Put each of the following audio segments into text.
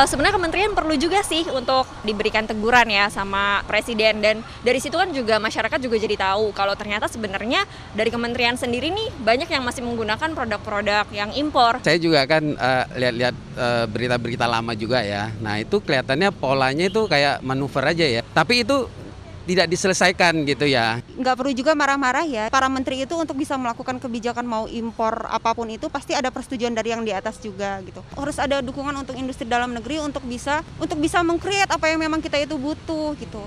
Sebenarnya kementerian perlu juga sih untuk diberikan teguran ya sama presiden, dan dari situ kan juga masyarakat juga jadi tahu kalau ternyata sebenarnya dari kementerian sendiri nih banyak yang masih menggunakan produk-produk yang impor. Saya juga kan lihat-lihat berita-berita lama juga ya. Nah itu kelihatannya polanya itu kayak manuver aja ya. Tapi itu tidak diselesaikan gitu ya. Nggak perlu juga marah-marah ya. Para menteri itu untuk bisa melakukan kebijakan mau impor apapun itu pasti ada persetujuan dari yang di atas juga gitu. Harus ada dukungan untuk industri dalam negeri untuk bisa meng-create apa yang memang kita itu butuh gitu.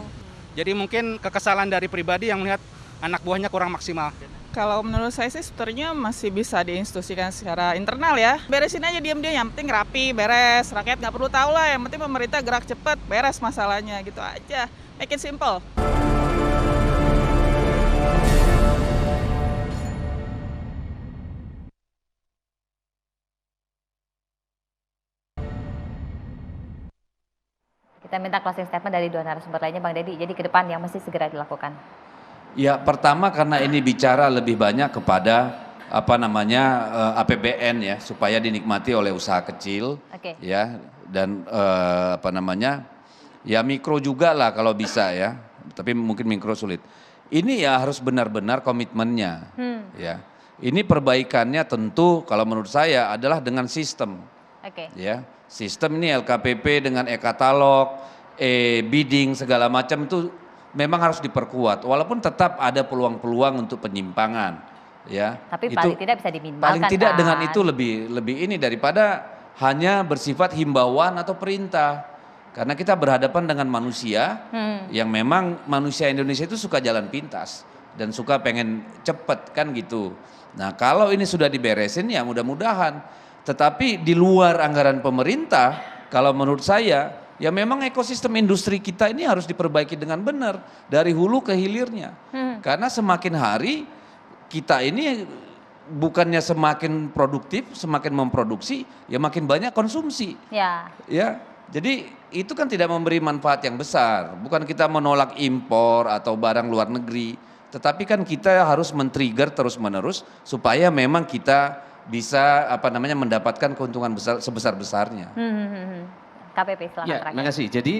Jadi mungkin kekesalan dari pribadi yang melihat anak buahnya kurang maksimal. Kalau menurut saya sih sebetulnya masih bisa diinstruksikan secara internal ya. Beresin aja diam-diam, yang penting rapi, beres. Rakyat nggak perlu tahu lah, yang penting pemerintah gerak cepat, beres masalahnya gitu aja. Make it simple. Kita minta closing statement dari dua narasumber lainnya, Bang Deddy. Jadi ke depan yang mesti segera dilakukan. Ya, pertama karena ini bicara lebih banyak kepada APBN ya, supaya dinikmati oleh usaha kecil. Oke. Ya, dan ya mikro juga lah kalau bisa ya, tapi mungkin mikro sulit. Ini ya harus benar-benar komitmennya. Ya, ini perbaikannya tentu kalau menurut saya adalah dengan sistem. Oke. Ya, sistem ini LKPP dengan e-katalog, e-bidding segala macam itu memang harus diperkuat, walaupun tetap ada peluang-peluang untuk penyimpangan, ya. Tapi itu, paling tidak bisa diminimalkan. paling tidak kan? dengan itu lebih ini daripada hanya bersifat himbauan atau perintah, karena kita berhadapan dengan manusia yang memang manusia Indonesia itu suka jalan pintas dan suka pengen cepet kan gitu. Nah kalau ini sudah diberesin ya mudah-mudahan, tetapi di luar anggaran pemerintah, kalau menurut saya ya memang ekosistem industri kita ini harus diperbaiki dengan benar dari hulu ke hilirnya. Karena semakin hari kita ini bukannya semakin produktif, semakin memproduksi, ya makin banyak konsumsi. Ya. Ya, jadi itu kan tidak memberi manfaat yang besar. Bukan kita menolak impor atau barang luar negeri, tetapi kan kita harus men-trigger terus-menerus supaya memang kita bisa mendapatkan keuntungan besar sebesar-besarnya. KPP silakan Ya, terakhir. terima kasih. Jadi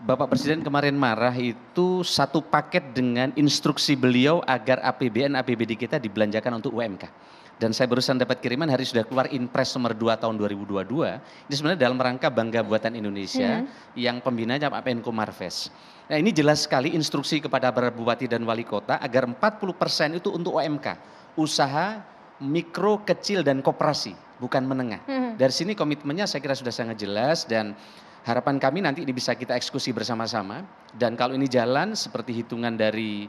Bapak Presiden kemarin marah itu satu paket dengan instruksi beliau agar APBN APBD kita dibelanjakan untuk UMK. Dan saya barusan dapat kiriman hari sudah keluar Inpres nomor 2 tahun 2022. Ini sebenarnya dalam rangka Bangga Buatan Indonesia yang pembinanya Pak Menko Marves. Nah ini jelas sekali instruksi kepada para bupati dan wali kota agar 40% itu untuk UMK. Usaha mikro, kecil dan koperasi, bukan menengah. Dari sini komitmennya saya kira sudah sangat jelas dan harapan kami nanti ini bisa kita eksekusi bersama-sama. Dan kalau ini jalan seperti hitungan dari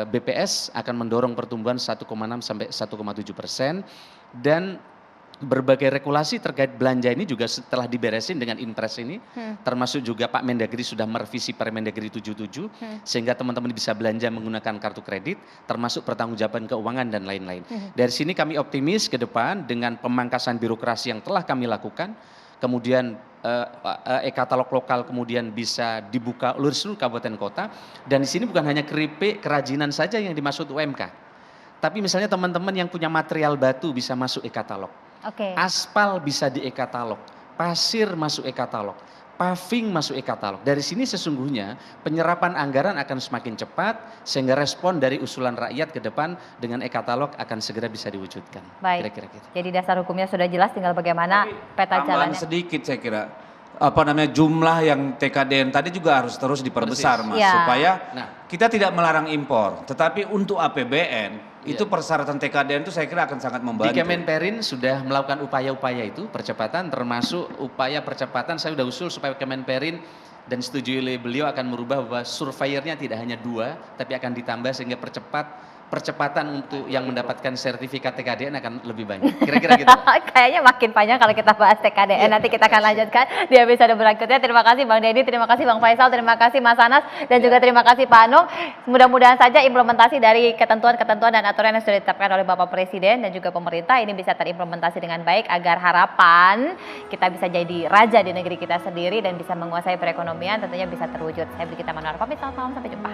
BPS akan mendorong pertumbuhan 1,6 sampai 1,7%. Dan berbagai regulasi terkait belanja ini juga setelah diberesin dengan Inpres ini, termasuk juga Pak Mendagri sudah merevisi Permendagri 77, sehingga teman-teman bisa belanja menggunakan kartu kredit, termasuk pertanggungjawaban keuangan dan lain-lain. Dari sini kami optimis ke depan dengan pemangkasan birokrasi yang telah kami lakukan, kemudian e-katalog lokal kemudian bisa dibuka oleh seluruh kabupaten kota, dan di sini bukan hanya keripik, kerajinan saja yang dimaksud UMK, tapi misalnya teman-teman yang punya material batu bisa masuk e-katalog. Aspal bisa di e-katalog, pasir masuk e-katalog, paving masuk e-katalog. Dari sini sesungguhnya penyerapan anggaran akan semakin cepat sehingga respon dari usulan rakyat ke depan dengan e-katalog akan segera bisa diwujudkan. Baik. Kira-kira gitu. Jadi dasar hukumnya sudah jelas, tinggal bagaimana peta Tambahan jalannya. sedikit saya kira. Jumlah yang TKDN tadi juga harus terus diperbesar, Mas, Ya. supaya kita tidak melarang impor, tetapi untuk APBN itu persyaratan TKDN itu saya kira akan sangat membantu. Di Kemenperin sudah melakukan upaya-upaya itu percepatan, termasuk upaya percepatan saya sudah usul supaya Kemenperin dan disetujui oleh beliau akan merubah bahwa surveyornya tidak hanya 2 tapi akan ditambah sehingga percepatan untuk yang mendapatkan sertifikat TKDN akan lebih banyak. Kira-kira gitu. Kayaknya makin panjang kalau kita bahas TKDN. Nanti kita akan lanjutkan di episode berikutnya. Terima kasih Bang Deddy, terima kasih Bang Faisal, terima kasih Mas Anas, dan juga terima kasih Pak Anung. Mudah-mudahan saja implementasi dari ketentuan-ketentuan dan aturan yang sudah ditetapkan oleh Bapak Presiden dan juga pemerintah ini bisa terimplementasi dengan baik agar harapan kita bisa jadi raja di negeri kita sendiri dan bisa menguasai perekonomian tentunya bisa terwujud. Saya Brigita Manuar pamit, selamat malam, sampai jumpa.